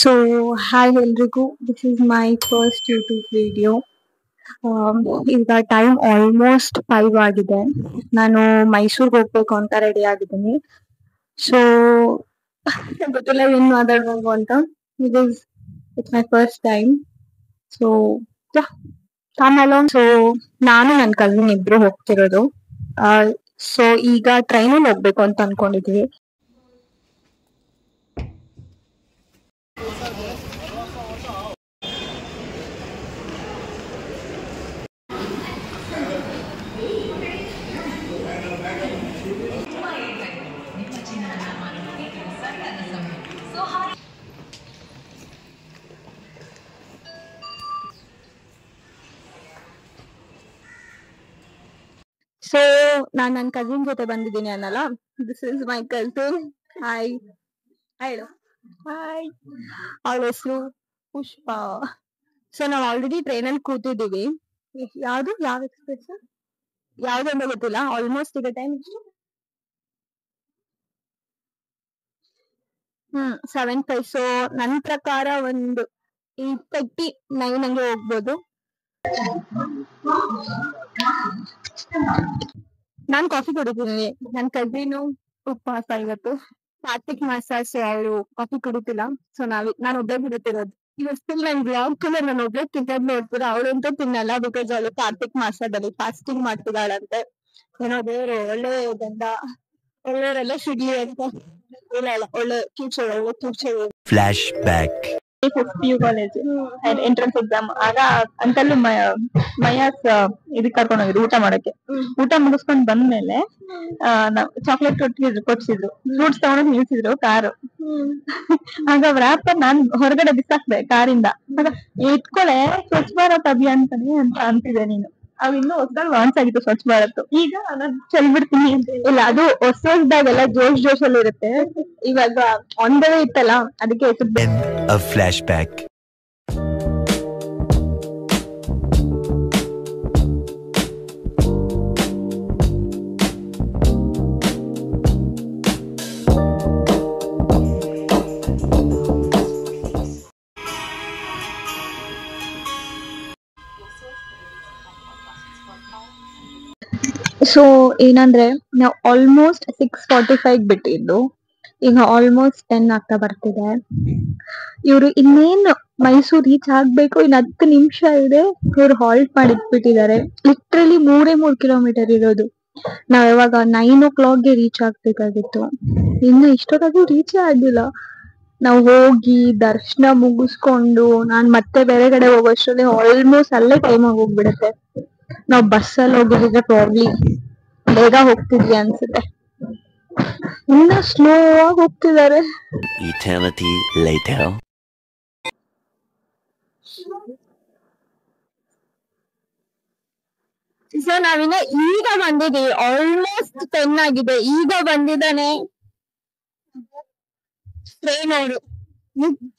So, hi ಎಲ್ರಿಗೂ. This is my first YouTube video. ಈಗ time almost 5 ಆಗಿದೆ. ನಾನು ಮೈಸೂರಿಗೆ ಹೋಗ್ಬೇಕು ಅಂತ ರೆಡಿ ಆಗಿದ್ದೀನಿ. ಸೊ ಗೊತ್ತಿಲ್ಲ ಏನ್ ಮಾತಾಡ್ಬೇಕು ಅಂತ. Because it's my first time. So come along. So ನಾನು ನನ್ನ ಕಸಿನ್ ಇಬ್ರು ಹೋಗ್ತಿರೋದು. ಸೊ ಈಗ ಟ್ರೈನಲ್ಲಿ ಹೋಗ್ಬೇಕು ಅಂತ ಅನ್ಕೊಂಡಿದ್ವಿ. ಸೊ ನಾನ್ ನನ್ನ ಕಸಿನ್ ಜೊತೆ ಬಂದಿದ್ದೀನಿ ಅನ್ನಲ್ಲ. This is my cousin. Hi ಹೇಳು. ಹಾಯ್. ಅವಳ ಹೆಸರು ಪುಷ್ಪ. ಸೊ ನಾವ್ ಆಲ್ರೆಡಿ ಟ್ರೈನಲ್ಲಿ ಕೂತಿದ್ದೀವಿ. ಯಾವ ಎಕ್ಸ್ಪ್ರೆಸ್ ಯಾವ್ದಂತ ಗೊತ್ತಿಲ್ಲ. ಆಲ್ಮೋಸ್ಟ್ ಈಗ ಟೈಮ್ 7:05. ಸೊ ನನ್ ಪ್ರಕಾರ ಒಂದು 8:39 ಹಂಗೆ ಹೋಗ್ಬೋದು. ನಾನ್ ಕಾಫಿ ಕುಡಿತೀನಿ. ನನ್ ಕಸಿನು ಉಪವಾಸ ಇವತ್ತು ಕಾರ್ತಿಕ್ ಮಾಸ. ಸೊ ಅವರು ಕಾಫಿ ಕುಡಿತಿಲ್ಲ. ಸೊ ನಾನು ಒಬ್ಬೇ ಕುಡಿತಿರೋದು. ಇವಾಗ ಸ್ಟಿಲ್ ನನ್ ಬ್ಲಾಗ್ ಕೂಡ ನಾನು ಒಬ್ಬೇ ತಿನ್ನೋದ್ ನೋಡ್ತೀರ. ಅವಳಂತೂ ತಿನ್ನಲ್ಲ. ಬಿಕಾಸ್ ಅವಳು ಕಾರ್ತಿಕ್ ಮಾಸದಲ್ಲಿ ಫಾಸ್ಟಿಂಗ್ ಮಾಡ್ತಿದ್ದಾಳಂತೆ. ಏನೋ ದೇವ್ರು ಒಳ್ಳೆ ಗಂಡ ಒಳ್ಳೆಯವರೆಲ್ಲ ಸಿಗ್ಲಿ ಅಂತ. ಇಲ್ಲ ಒಳ್ಳೆ future. Flash back. PU college entrance exam ಆಗ ಅಂತಲ್ಲೂ ಮಯಾಸ್ ಇದಕ್ ಕರ್ಕೊಂಡು ಹೋಗಿದ್ರು ಊಟ ಮಾಡಕ್ಕೆ. ಊಟ ಮುಗಿಸ್ಕೊಂಡ್ ಬಂದ್ಮೇಲೆ ಚಾಕ್ಲೇಟ್ ಕೊಡ್ಸಿದ್ರು. ಫ್ರೂಟ್ಸ್ ತಗೊಂಡ್ ನಿಲ್ಸಿದ್ರು ಕಾರು. ಆಗ ವ್ರಾಪರ್ ನಾನ್ ಹೊರಗಡೆ ಬಿಸಾಕ್ದೆ ಕಾರಿಂದ. ಆಗ ಇಟ್ಕೊಳೆ ಸ್ವಚ್ಛ ಭಾರತ್ ಅಭಿಯಾನ್ ಅಂತ ಅಂತಿದೆ ನೀನು. ಅವ್ ಇನ್ನೂ ಹೊಸದಾಗ ಲಾಂಚ್ ಆಗಿತ್ತು ಸ್ವಚ್ಛ ಭಾರತ್. ಈಗ ನಾನು ಚೆಲ್ಬಿಡ್ತೀನಿ ಅಂತ. ಇಲ್ಲ, ಅದು ಹೊಸದಾಗೆಲ್ಲ ಜೋಶಲ್ಲಿ ಇರುತ್ತೆ. ಇವಾಗ ಆನ್ ದ ವೇ ಇತ್ತಲ್ಲ, ಅದಕ್ಕೆ A flashback. ಸೊ ಏನಂದ್ರೆ ನಾವು ಆಲ್ಮೋಸ್ಟ್ 6:45 ಬಿಟ್ಟಿದ್ದು. ಈಗ ಆಲ್ಮೋಸ್ಟ್ 10 ಆಗ್ತಾ ಬರ್ತಿದೆ. ಇವ್ರು ಇನ್ನೇನು ಮೈಸೂರು ರೀಚ್ ಆಗ್ಬೇಕು, ಇನ್ನು 10 ನಿಮಿಷ ಇದೆ. ಇವ್ರು ಹಾಲ್ಟ್ ಮಾಡಿ ಇಟ್ಬಿಟ್ಟಿದ್ದಾರೆ. ಲಿಟ್ರಲಿ 3 ಕಿಲೋಮೀಟರ್ ಇರೋದು. ನಾವ್ ಯಾವಾಗ 9 o'clockಗೆ ರೀಚ್ ಆಗ್ಬೇಕಾಗಿತ್ತು. ಇನ್ನು ಇಷ್ಟೊತ್ತಾದ್ರೂ ರೀಚೇ ಆಗಿಲ್ಲ. ನಾವು ಹೋಗಿ ದರ್ಶನ ಮುಗಿಸ್ಕೊಂಡು ನಾನ್ ಮತ್ತೆ ಬೇರೆ ಕಡೆ ಹೋಗೋಷ್ಟರಲ್ಲಿ ಆಲ್ಮೋಸ್ಟ್ ಅಲ್ಲೇ ಟೈಮ್ ಆಗೋಗ್ಬಿಡುತ್ತೆ. ನಾವ್ ಬಸ್ಸಲ್ಲಿ ಹೋಗಿದ್ರೆ ಪ್ರಾಬ್ಲಿ ಬೇಗ ಹೋಗ್ತಿದ್ವಿ ಅನ್ಸುತ್ತೆ. ಇನ್ನ ಸ್ಲೋ ಆಗಿ ಹೋಗ್ತಿದ್ದಾರೆ. Eternity later. ಸೊ ನಾವಿನ್ನ ಈಗ ಬಂದಿದ್ದೀವಿ. ಆಲ್ಮೋಸ್ಟ್ 10 ಆಗಿದೆ. ಈಗ ಬಂದಿದ್ದಾನೆ ಟ್ರೈನ್ ಅವರು.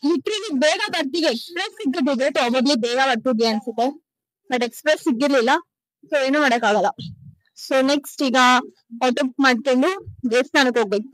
ಲಿಟ್ರಲಿ ಬೇಗ ಬರ್ತೀವಿ. ಎಕ್ಸ್ಪ್ರೆಸ್ ಸಿಕ್ಕಿದ್ರೆ ಪ್ರಾಬಬ್ಲಿ ಬೇಗ ಬರ್ತಿದ್ವಿ ಅನ್ಸುತ್ತೆ. But express ಸಿಕ್ಕಿರ್ಲಿಲ್ಲ. ಸೊ ಏನು ಮಾಡಕ್ಕಾಗಲ್ಲ. ಸೊ ನೆಕ್ಸ್ಟ್ ಈಗ ಆಟೋ ಮಾಡ್ಕೊಂಡು ದೇವಸ್ಥಾನಕ್ಕೆ ಹೋಗ್ಬೇಕು.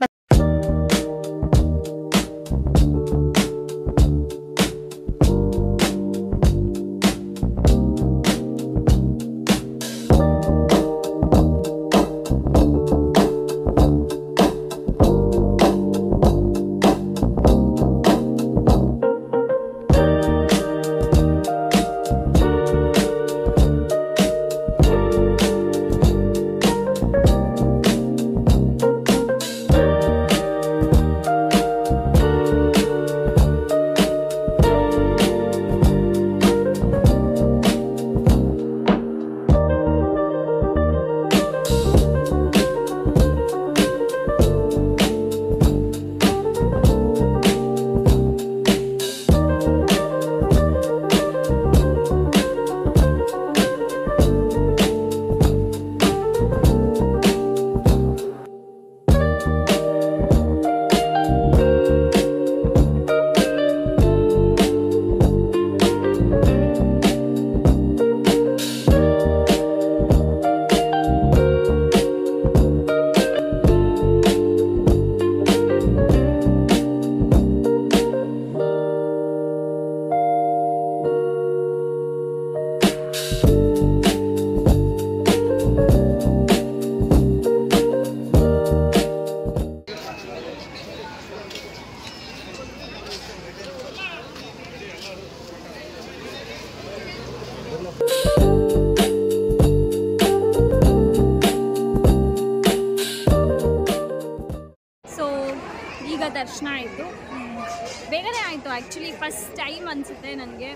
ಬೇಗನೆ ಆಯಿತು ಆ್ಯಕ್ಚುಲಿ ಫಸ್ಟ್ ಟೈಮ್ ಅನಿಸುತ್ತೆ ನನಗೆ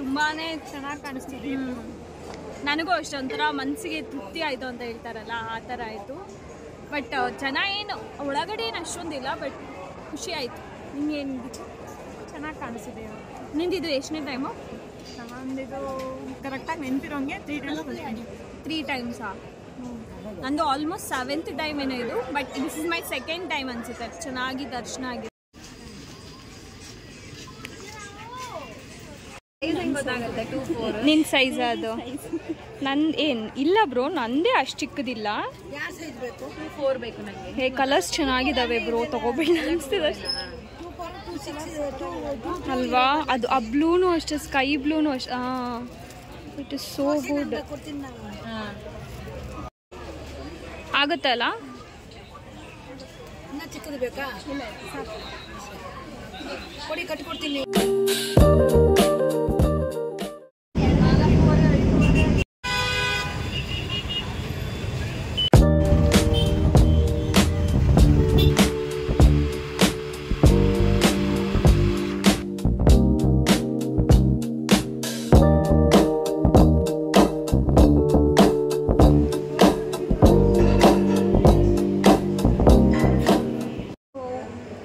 ತುಂಬಾ ಚೆನ್ನಾಗಿ ಕಾಣಿಸ್ತಿದೆ. ನನಗೂ ಅಷ್ಟು ಒಂಥರ ಮನಸ್ಸಿಗೆ ತೃಪ್ತಿ ಆಯಿತು ಅಂತ ಹೇಳ್ತಾರಲ್ಲ ಆ ಥರ ಆಯಿತು. ಬಟ್ ಜನ ಏನು ಒಳಗಡೆ ಏನು ಅಷ್ಟೊಂದಿಲ್ಲ, ಬಟ್ ಖುಷಿ ಆಯಿತು. ನಿಂಗೇನಿತ್ತು? ಚೆನ್ನಾಗಿ ಕಾಣಿಸ್ತಿದೆ. ನಿಂದಿದು ಎಷ್ಟನೇ ಟೈಮು? ನಂದಿದು ಕರೆಕ್ಟಾಗಿ ನೆನಪಿರೋಂಗೆ 3 ಟೈಮ್ಸಾ? ನಂದು ಆಲ್ಮೋಸ್ಟ್ 7th ಟೈಮ್ ಏನೋ ಇದು, but this is my 2nd time ಅನಿಸುತ್ತೆ. ಚೆನ್ನಾಗಿ ದರ್ಶನ ಆಗಿದೆ. ನಿನ್ನ ಸೈಜ್ ಅದು? ನಂದು ಏನು ಇಲ್ಲ ಬ್ರೋ, ನಂದೇ ಅಷ್ಟು ಚಿಕ್ಕದಿಲ್ಲ. ಹೇ ಕಲರ್ಸ್ ಚೆನ್ನಾಗಿದ್ದಾವೆ ಬ್ರೋ, ತಗೋಬೇಡ ಅನಿಸ್ತಿದೆ ಅಲ್ವಾ? ಅದು ಆ ಬ್ಲೂನು ಅಷ್ಟೇ, ಸ್ಕೈ ಬ್ಲೂನು ಅಷ್ಟೇ. It is so good. ಆಗುತ್ತಲ್ಲ? ಚಿಕ್ಕದು ಬೇಕಾ? ಕೊಡಿ, ಕಟ್ಕೊಡ್ತೀನಿ.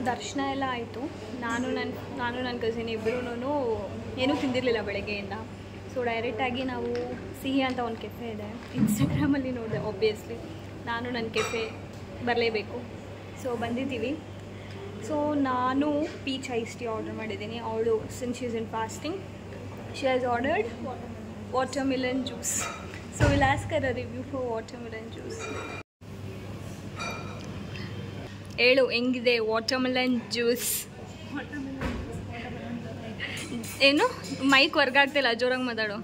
ದರ್ಶನ ಎಲ್ಲ ಆಯಿತು. ನಾನು ನನ್ನ ಕಸಿನ್ ಇಬ್ಬರೂ ಏನೂ ತಿಂದಿರಲಿಲ್ಲ ಬೆಳಗ್ಗೆಯಿಂದ. ಸೊ ಡೈರೆಕ್ಟಾಗಿ ನಾವು ಸಿಹಿ ಅಂತ ಒಂದು ಕೆಫೆ ಇದೆ, ಇನ್ಸ್ಟಾಗ್ರಾಮಲ್ಲಿ ನೋಡಿದೆ. ಆಬ್ವಿಯಸ್ಲಿ ನಾನು ನನ್ನ ಕೆಫೆ ಬರಲೇಬೇಕು. ಸೊ ಬಂದಿದ್ದೀವಿ. ಸೊ ನಾನು ಪೀಚ್ ಐಸ್ ಟೀ ಆರ್ಡರ್ ಮಾಡಿದ್ದೀನಿ. ಅವಳು since she is in fasting, she has ordered watermelon juice. So will ask her a review for watermelon juice. ಹೇಳು ಹೆಂಗಿದೆ ವಾಟರ್ಮೆಲನ್ ಜ್ಯೂಸ್? ಏನು ಮೈಕ್ ವರ್ಗ ಆಗ್ತಿಲ್ಲ, ಜೋರಾಗಿ ಮಾತಾಡು.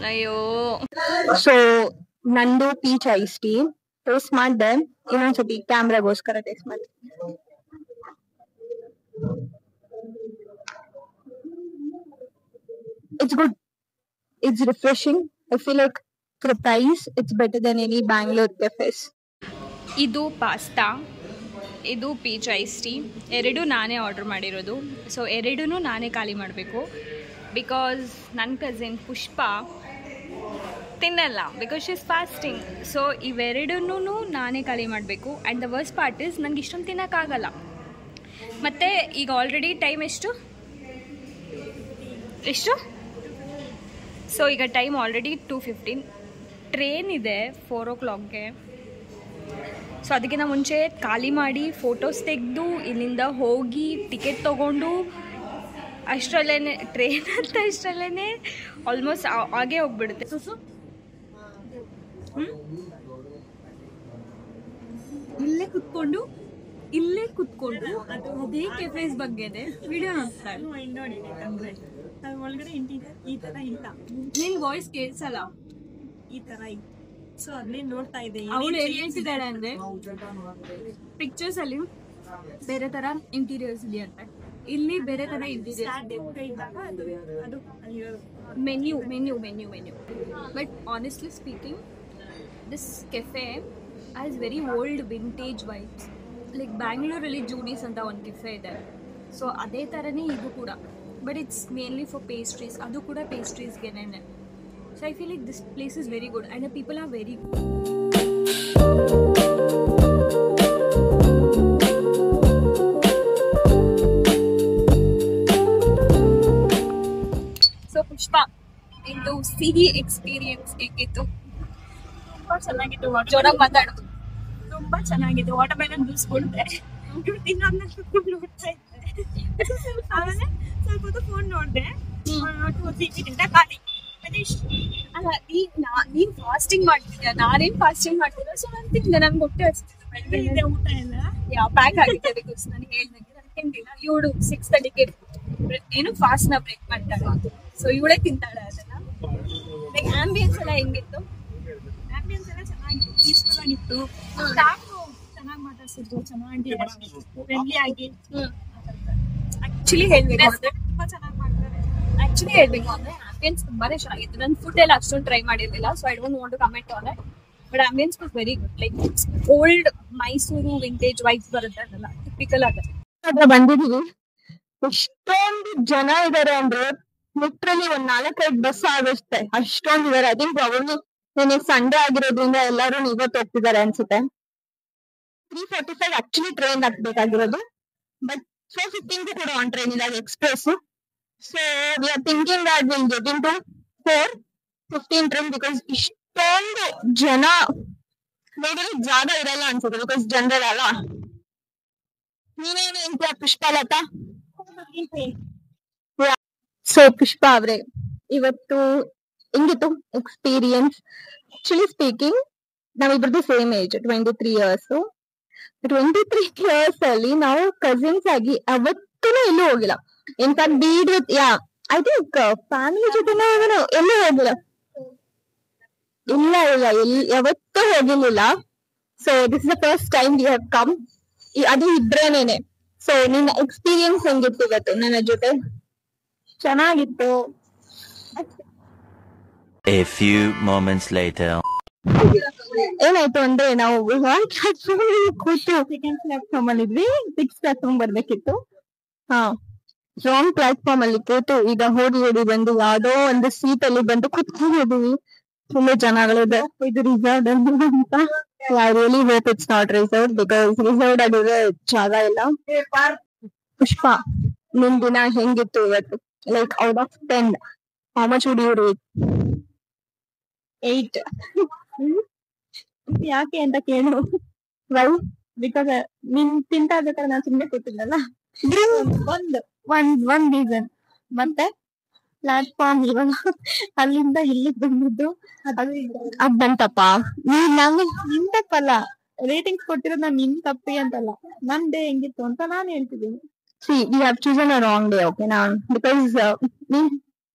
ಅಯ್ಯೋ. ಸೊ ನಂದು ಪೀಚ್ ಐಸ್ ಟೀ ಟೇಸ್ಟ್ ಮಾಡಿದೆ. ಇನ್ನೊಂದ್ಸತಿ ಕ್ಯಾಮ್ರಾಗೋಸ್ಕರ ಟೇಸ್ಟ್ ಮಾಡಿ. It's good. It's refreshing. I feel like for the price, it's better than any Bangalore cafes. ಇದು ಪಾಸ್ತಾ, ಇದು ಪೀಚ್ ಐಸ್ ಟೀ. ಎರಡೂ ನಾನೇ ಆರ್ಡರ್ ಮಾಡಿರೋದು. ಸೊ ಎರಡೂ ನಾನೇ ಖಾಲಿ ಮಾಡಬೇಕು. ಬಿಕಾಸ್ ನನ್ನ ಕಸಿನ್ ಪುಷ್ಪ ತಿನ್ನಲ್ಲ, because she is fasting. So ಇವೆರಡನ್ನೂ ನಾನೇ ಖಾಲಿ ಮಾಡಬೇಕು. And the worst part is ನನಗೆ ಇಷ್ಟೊಂದು ತಿನ್ನೋಕ್ಕಾಗಲ್ಲ. ಮತ್ತು ಈಗ ಆಲ್ರೆಡಿ ಟೈಮ್ ಎಷ್ಟು? ಸೊ ಈಗ ಟೈಮ್ ಆಲ್ರೆಡಿ 2:15. ಟ್ರೈನ್ ಇದೆ 4 o'clockಗೆ. ಸೊ ಅದಕ್ಕಿಂತ ಮುಂಚೆ ಖಾಲಿ ಮಾಡಿ ಫೋಟೋಸ್ ತೆಗೆದು ಇಲ್ಲಿಂದ ಹೋಗಿ ಟಿಕೆಟ್ ತೊಗೊಂಡು ಅಷ್ಟರಲ್ಲೇ ಟ್ರೈನ್ ಅಂತ ಅಷ್ಟರಲ್ಲೇ ಆಲ್ಮೋಸ್ಟ್ ಹಾಗೇ ಹೋಗ್ಬಿಡುತ್ತೆ. ಇಲ್ಲೇ ಕುತ್ಕೊಂಡು ಅದೇ ಕೆಫೇಸ್ ಬಗ್ಗೆದೆ ವಿಡಿಯೋ ನೋಡ್ತಾಳೆ. ಒಳಗಡೆ ಇಂಟೀರಿಯರ್ ಈ ತರ ಇಲ್ಲ, ನಿನ್ ವಾಯ್ಸ್ ಕೇಳಿಸಲ್ಲ, ಈ ತರ ಇತ್ತು. ಸೊ ಅದನ್ನೇ ನೋಡ್ತಾ ಇದ್ದೆ. ಅವಳು ಹೇಳ್ತಿದ್ದಾಳೆ ಅಂದ್ರೆ ಪಿಕ್ಚರ್ಸ್ ಅಲ್ಲಿ ಬೇರೆ ತರ ಇಂಟೀರಿಯರ್ಸ್ ಇದೆಯಂತೆ, ಇಲ್ಲಿ ಬೇರೆ ತರ interiors. Menu. But honestly speaking, this cafe has very old vintage vibes. Like ಬ್ಯಾಂಗ್ಳೂರಲ್ಲಿ ಜೂನೀಸ್ ಅಂತ ಒಂದು ಕೆಫೆ ಇದೆ. ಸೊ ಅದೇ ಥರನೇ ಇದು ಕೂಡ, but it's mainly for pastries. ಅದು ಕೂಡ ಪೇಸ್ಟ್ರೀಸ್ಗೆನೇ. So I feel like this place is very good and the people are very good. So Pushpa, into ಸಿಹಿ ಎಕ್ಸ್ಪೀರಿಯನ್ಸ್ ಹೇಗಿತ್ತು? ತುಂಬಾ ಚೆನ್ನಾಗಿತ್ತು. ಜೋರಾಗಿ ಮಾತಾಡು. ತುಂಬಾ ಚೆನ್ನಾಗಿತ್ತು. ವಾಟರ್ಮೆಲನ್ ಜ್ಯೂಸ್ ಕೊಡ್ದೆ, ತಿನ್ನೋದನ್ನ ನೋಡ್ತಾ ಇದ್ದೆ. ಆಮೇಲೆ ಸ್ವಲ್ಪ ಹೊತ್ತು ಫೋನ್ ನೋಡಿದೆ. 2-3 minute ಖಾಲಿ. ಅಲ್ಲ, ಈಗ ನೀನ್ ಫಾಸ್ಟಿಂಗ್ ಮಾಡ್ತಿದ್ಯಾ, ನಾನೇನ್ ಫಾಸ್ಟಿಂಗ್ ಮಾಡ್ತಿದ್ದೆ. ಸೊ ನಾನು ತಿಂದೆ, ನನ್ಗೆ ಹೊಟ್ಟೆ ಹಚ್ತಿದ್ದೆ. ಊಟ ಎಲ್ಲ ಯಾವ ಪ್ಯಾಕ್ ಆಗಿದೆ ಬಿಕಾಸ್ ನನಗೆ ಹೇಳ್ದಂಗೆ ನಾನು ತಿಂದಿಲ್ಲ. ಇವಳು 6:30ಗೆ ಏನು ಫಾಸ್ಟ್ ನ ಬ್ರೇಕ್ ಮಾಡ್ತಾಳೆ. ಸೊ ಇವಳೇ ತಿಂತಾಳೆ ಅದನ್ನ. ಲೈಕ್ ಆಂಬಿಯನ್ಸ್ ಎಲ್ಲ ಹೆಂಗಿತ್ತು? ಆಂಬಿಯನ್ಸ್ ಎಲ್ಲ ಚೆನ್ನಾಗಿತ್ತು, ಪೀಸ್ಫುಲ್ ಆಗಿತ್ತು. ಸ್ಟಾಫ್ ಚೆನ್ನಾಗಿ ಮಾತಾಡ್ಸಿದ್ರು, ಚೆನ್ನಾಗಿ ಫ್ರೆಂಡ್ಲಿ ಆಗಿ. ಆಕ್ಚುಲಿ ಹೇಳ್ಬೇಕು ಅಂದ್ರೆ ತುಂಬಾ ಚೆನ್ನಾಗಿ ಮಾಡ್ತಾರೆ. ಆಕ್ಚುಲಿ ಹೇಳ್ಬೇಕು ಅಂದ್ರೆ ಆಂಬಿಯನ್ಸ್ ತುಂಬಾನೇ ಚೆನ್ನಾಗಿತ್ತು. ನಾನು ಫುಡ್ ಎಲ್ಲ ಅಷ್ಟೊಂದು ಟ್ರೈ ಮಾಡಿರ್ಲಿಲ್ಲ, so I don't want to comment on it. But ambience was very good. Like old Mysuru vintage vibes ಬರುತ್ತೆ ಅದೆಲ್ಲ ಟಿಪಿಕಲ್ ಆಗ ಹತ್ರ ಬಂದಿದೀವಿ. ಎಷ್ಟೊಂದು ಜನ ಇದಾರೆ ಅಂದ್ರೆ ಲಿಟ್ರಲಿ ಒಂದ್ 4-5 ಬಸ್ ಆಗುತ್ತೆ, ಅಷ್ಟೊಂದು ಇದಾರೆ. ಐ ಥಿಂಕ್ ಪ್ರಾಬಬ್ಲಿ ನನಗೆ ಸಂಡೇ ಆಗಿರೋದ್ರಿಂದ ಎಲ್ಲರೂ ಇವತ್ತು ಹೋಗ್ತಿದ್ದಾರೆ ಅನ್ಸುತ್ತೆ. 3:45 ಆಕ್ಚುಲಿ ಟ್ರೈನ್ ಹತ್ಬೇಕಾಗಿರೋದು, ಬಟ್ 4:15 ಕೂಡ ಆನ್ ಟ್ರೈನ್ ಇದಾಗ express. So we are thinking that will get into 4:15 train because ಇಷ್ಟೊಂದು ಜನ ನೋಡಿದ್ರೆ ಜಾಗ ಇರಲ್ಲ ಅನ್ಸುತ್ತೆ ಬಿಕಾಸ್ ಜನರಲ್ ಅಲ್ಲ. ನೀನೇನು ಎಂತ ಪುಷ್ಪಲತಾ? ಸೊ ಪುಷ್ಪ ಅವ್ರೆ, ಇವತ್ತು ಹೆಂಗಿತ್ತು ಎಕ್ಸ್ಪೀರಿಯನ್ಸ್? ಆಕ್ಚುಲಿ ಸ್ಪೀಕಿಂಗ್ ನಾವಿಬ್ರದ್ದು ಸೇಮ್ ಏಜ್, 23 years. 23 years ಅಲ್ಲಿ ನಾವು ಕಸಿನ್ಸ್ ಆಗಿ ಅವತ್ತೂ ಎಲ್ಲೂ ಹೋಗಿಲ್ಲ. ಇನ್ಫ್ಯಾಕ್ಟ್ ಬೀಡ್ ವಿತ್ ಐ ಥಿಂಕ್ ಫ್ಯಾಮಿಲಿ ಜೊತೆ ಎಲ್ಲೂ ಹೋಗಿಲ್ಲ. ಇಲ್ಲ ಯಾವತ್ತೂ ಹೋಗಿರ್ಲಿಲ್ಲ. So this is the first time we have come. ಅದು ಇಬ್ರೇನೇನೆ. ಸೊ ನಿನ್ನ ಎಕ್ಸ್ಪೀರಿಯನ್ಸ್ ಹೆಂಗಿತ್ತು ಇವತ್ತು ನನ್ನ ಜೊತೆ? ಚೆನ್ನಾಗಿತ್ತು. A few moments later. ಏನಾಯ್ತು ಅಂದ್ರೆ ನಾವು ಕೂತು ಸೆಕೆಂಡ್ ಪ್ಲಾಟ್ಫಾರ್ಮ್ ಅಲ್ಲಿ ಇದ್ವಿ. 6th platform ಬರ್ಬೇಕಿತ್ತು. ರಾಂಗ್ ಪ್ಲಾಟ್ಫಾರ್ಮ್ ಅಲ್ಲಿ ಕೂತು ಈಗ ಓಡಿ ಬಂದು ಯಾವ್ದೋ ಒಂದು ಸೀಟ್ ಅಲ್ಲಿ ಬಂದು ಕುತ್ಕೊಂಡಿದೀವಿ. ಫುಲ್ ಜನಗಳಿದೆ. ಇದು ರಿಸರ್ವ್ಡ್ ಅಂತ. I really hope it's not reserved because reserved ಆಗಿದ್ರೆ ಜಾಗ ಇಲ್ಲ. ಪುಷ್ಪ, ನಿಮ್ ದಿನ ಹೆಂಗಿತ್ತು ಇವತ್ತು? Like out of 10 how much would you rate? 8. ಯಾಕೆ ಅಂತ ಕೇಳು. ವೈ? ಬಿಕಾಸ್ ನೀನ್ ತಿಂತಾ ಇರ್ಬೇಕಾದ್ರೆ ನಾನು ಸುಮ್ಮನೆ ಕೂತಿದ್ದಲ್ಲ, ಒಂದ್ ರೀಸನ್. ಮತ್ತೆ ಪ್ಲಾಟ್ಫಾರ್ಮ್ ಇವಾಗ ಅಲ್ಲಿಂದ ಇಲ್ಲಿಗೆ ಬಂದಿದ್ದು ಅದ್ ಬಂತಪ್ಪ. ನಿನ್ ತಪ್ಪಲ್ಲ, ರೇಟಿಂಗ್ಸ್ ಕೊಟ್ಟಿರೋದು ನಾನು ನಿನ್ ತಪ್ಪಿ ಅಂತಲ್ಲ, ನನ್ ಡೇ ಹೆಂಗಿತ್ತು ಅಂತ ನಾನು ಹೇಳ್ತಿದ್ದೀನಿ. See we have chosen a wrong day. Okay, because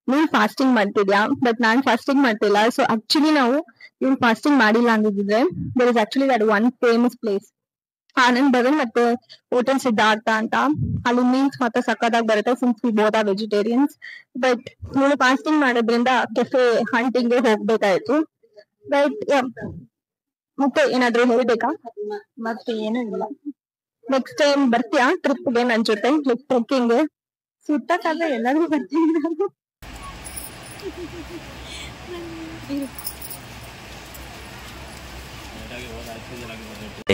ನೀನ್ ಫಾಸ್ಟಿಂಗ್ ಮಾಡ್ತಿದ್ಯಾ, ಬಟ್ ನಾನ್ ಫಾಸ್ಟಿಂಗ್ ಮಾಡ್ತಿಲ್ಲ. ಸೊ ಆಕ್ಚುಲಿ ನಾವು ಇವ್ನು ಫಾಸ್ಟಿಂಗ್ ಮಾಡಿಲ್ಲ ಅಂದಿದ್ರೆ there is actually that one famous place Anand Bhavan ಮತ್ತೆ ಹೋಟೆಲ್ ಸಿದ್ಧಾರ್ಥ ಅಂತ. ಅಲ್ಲಿ ಮೀನ್ಸ್ ಮತ್ತೆ ಸಕ್ಕದಾಗಿ ಬರುತ್ತೆ since we both are vegetarians. But ನೀನು ಫಾಸ್ಟಿಂಗ್ ಮಾಡೋದ್ರಿಂದ ಕೆಫೆ ಹಂಟಿಂಗ್ ಹೋಗ್ಬೇಕಾಯ್ತು. ಬಟ್ ಮತ್ತೆ ಏನಾದ್ರು ಹೇಳ್ಬೇಕಾ? ಮತ್ತೆ ಏನೂ ಇಲ್ಲ. ನೆಕ್ಸ್ಟ್ ಟೈಮ್ ಬರ್ತೀಯಾ ಟ್ರಿಪ್ಗೆ ನನ್ ಜೊತೆ? ಲೈಕ್ ಟ್ರೆಕ್ಕಿಂಗ್ ಸುತ್ತಕ್ಕಾದ್ರೆ ಎಲ್ಲರಿಗೂ ಬರ್ತೀನಿ ನಾನು.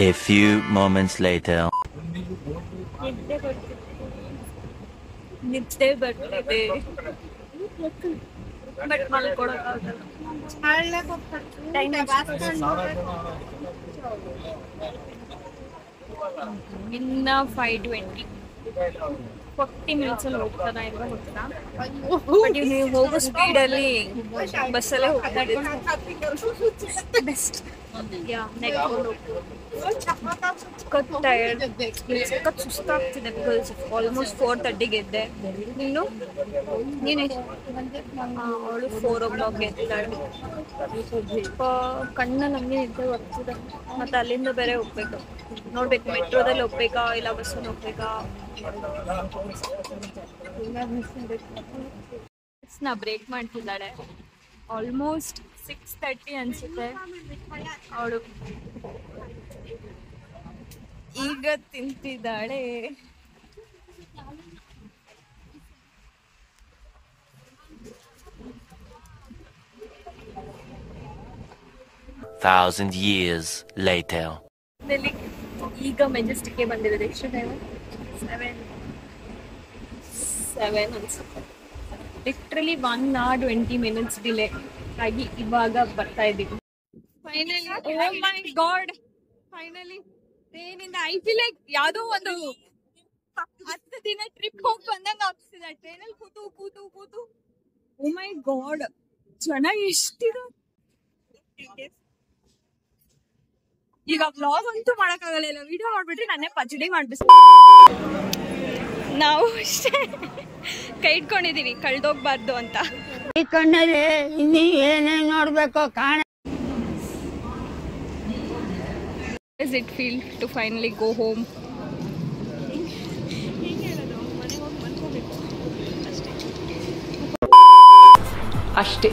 A few moments later. ನಿದ್ದೆ ಬರ್ತಿದೆ ಬಟ್ ಮಲ್ಕೊಳಕ್ಕಾಗಲ್ಲ. ಇನ್ನ 5:20 40 minutes ಅಲ್ಲಿ ಹೋಗ್ತಾನ ಇಲ್ವಾ ಗೊತ್ತಿಲ್ಲ. ಬಟ್ ನೀವು ಹೋಗೋ ಸ್ಪೀಡ್ ಅಲ್ಲಿ ಬಸ್ಸಲ್ಲೇ ಹೋಗ್ತಾ ಬೆಸ್ಟ್. ಸಖತ್ ಸುಸ್ತಾಗ್ತಿದೆ ಬಿಕಾಸ್ ಆಲ್ಮೋಸ್ಟ್ 4:30 ಎದ್ದೆ. ನೀನು ಅವಳು 4 o'clock ಎದ್ದಾಳೆ. ಕಣ್ಣಲ್ಲಿ ಹಂಗೆ ನಿದ್ದೆ ಬರ್ತಿದೆ. ಮತ್ತೆ ಅಲ್ಲಿಂದ ಬೇರೆ ಹೋಗ್ಬೇಕು, ನೋಡ್ಬೇಕು ಮೆಟ್ರೋದಲ್ಲಿ ಹೋಗ್ಬೇಕಾ ಇಲ್ಲ ಬಸ್ಸಲ್ಲಿ ಹೋಗ್ಬೇಕಾ. ನಾ ಬ್ರೇಕ್ ಮಾಡ್ತಿದ್ದಾಳೆ. ಆಲ್ಮೋಸ್ಟ್ 6:30 ಅನ್ಸುತ್ತೆ. ಅವಳು ಈಗ ತಿಂತಿದ್ದಾಳೆ. Thousand years later. ಈಗ ಮೆಜೆಸ್ಟಿಕ್ಗೆ ಬಂದಿರೋದು. ಎಷ್ಟು ಟೈಮ್? 7 ಅನ್ಸುತ್ತೆ. ಲಿಟ್ರಲಿ 1 hour 20 minutes ಡಿಲೇ ಆಗಿ ಇವಾಗ ಬರ್ತಾ ಇದ್ದೀವಿ. Finally, oh my God, finally ಟ್ರೈನಿಂದ ಐ ಫೀಲ್ ಲೈಕ್ ಯಾವುದೋ ಒಂದು 10 ದಿನ ಟ್ರಿಪ್ ಹೋಗಿ ಬಂದಂಗ ಆಗ್ತಿದೆ. ಟ್ರೈನಲ್ಲಿ ಕೂತು ಓ ಮೈ ಗಾಡ್, ಜನ ಎಷ್ಟಿದೆ. ಈಗ ವ್ಲಾಗ್ ಅಂತೂ ಮಾಡಕ್ಕಾಗಲ್ಲ, ಇಲ್ಲ ವಿಡಿಯೋ ಮಾಡ್ಬಿಟ್ರೆ ನನ್ನೇ ಪಚಡಿ ಮಾಡ್ಬಿಸ್. ನಾವು ಅಷ್ಟೇ ಕೈ ಇಟ್ಕೊಂಡಿದೀವಿ ಕಳ್ದೋಗ್ಬಾರ್ದು ಅಂತ. ಕಣ್ಣಲ್ಲಿ ಇನ್ನೀ ಏನೇನ್ ನೋಡ್ಬೇಕು ಕಾಣ. Does it feel to finally go home? ಅಷ್ಟೇ.